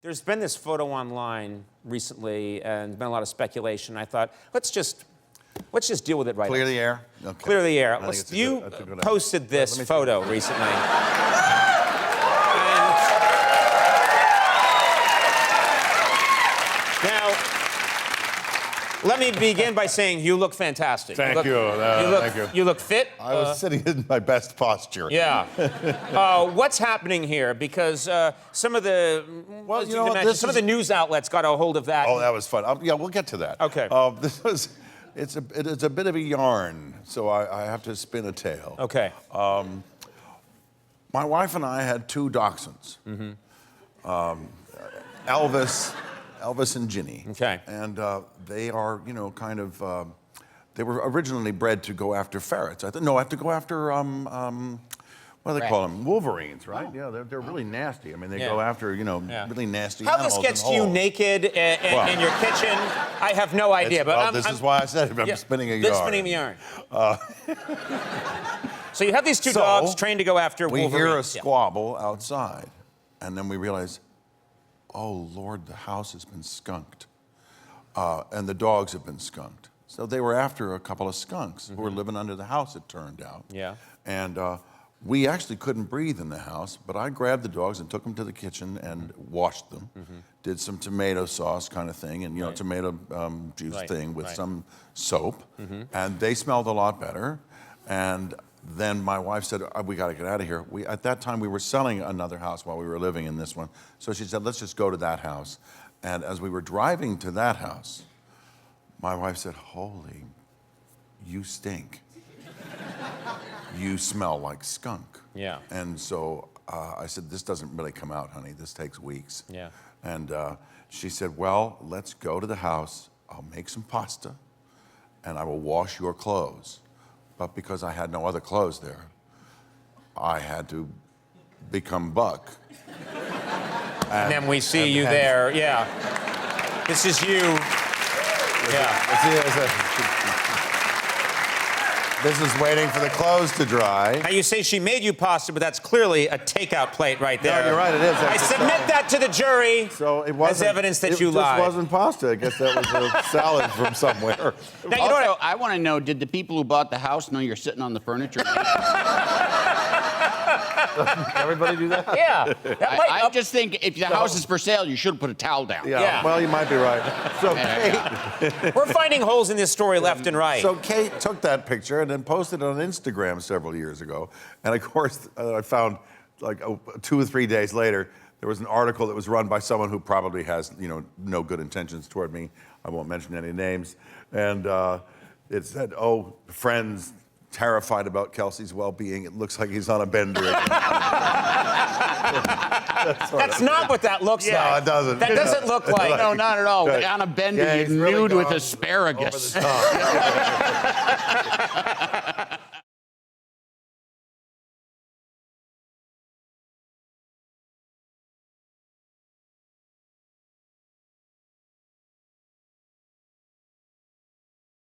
There's been this photo online recently, and there's been a lot of speculation. I thought, let's just deal with it right now. Clear the air? Okay. Clear the air. You posted this photo recently. Now, let me begin by saying you look fantastic. Thank you. Thank you. You look fit. I was sitting in my best posture. Yeah. What's happening here? Because some of the some of the news outlets got a hold of that. Oh, that was fun. Yeah, we'll get to that. Okay. It's a bit of a yarn, so I have to spin a tale. Okay. My wife and I had two dachshunds. Mm-hmm. Elvis and Ginny. Okay. And they are, kind of, they were originally bred to go after ferrets. I have to go after, what do they call them? Wolverines, right? Oh. Yeah, they're really nasty. I mean, they go after, really nasty animals. How this gets you naked in your kitchen, I have no idea. But this is why I said I'm spinning a yarn. Spinning the yarn. So you have these two dogs trained to go after Wolverines. We hear a squabble outside, and then we realize, oh, Lord, the house has been skunked. And the dogs have been skunked. So they were after a couple of skunks who were living under the house, it turned out. Yeah. And we actually couldn't breathe in the house, but I grabbed the dogs and took them to the kitchen and washed them. Did some tomato sauce kind of thing and, tomato juice thing with some soap. And they smelled a lot better. And then my wife said, we got to get out of here. At that time, we were selling another house while we were living in this one. So she said, let's just go to that house. And as we were driving to that house, my wife said, holy, you stink. You smell like skunk. Yeah. And so I said, this doesn't really come out, honey. This takes weeks. Yeah. And she said, well, let's go to the house. I'll make some pasta, and I will wash your clothes. But because I had no other clothes there, I had to become Buck. And then we see you there, yeah. This is you. This is waiting for the clothes to dry. Now you say she made you pasta, but that's clearly a takeout plate right there. No, you're right, it is. I submit that to the jury as evidence that you lied. It just wasn't pasta. I guess that was a salad from somewhere. Now, you know what I want to know, did the people who bought the house know you're sitting on the furniture? Doesn't everybody do that? Yeah. I just think if the house is for sale, you should put a towel down. Yeah. Well, you might be right. So Kate, we're finding holes in this story left and right. So Kate took that picture and then posted it on Instagram several years ago. And of course, I found 2 or 3 days later, there was an article that was run by someone who probably has, no good intentions toward me. I won't mention any names. And it said, oh, friends terrified about Kelsey's well-being. It looks like he's on a bender again. That's not what that looks like. No, it doesn't. That doesn't look like. No, not at all. On a bender, you're nude with asparagus.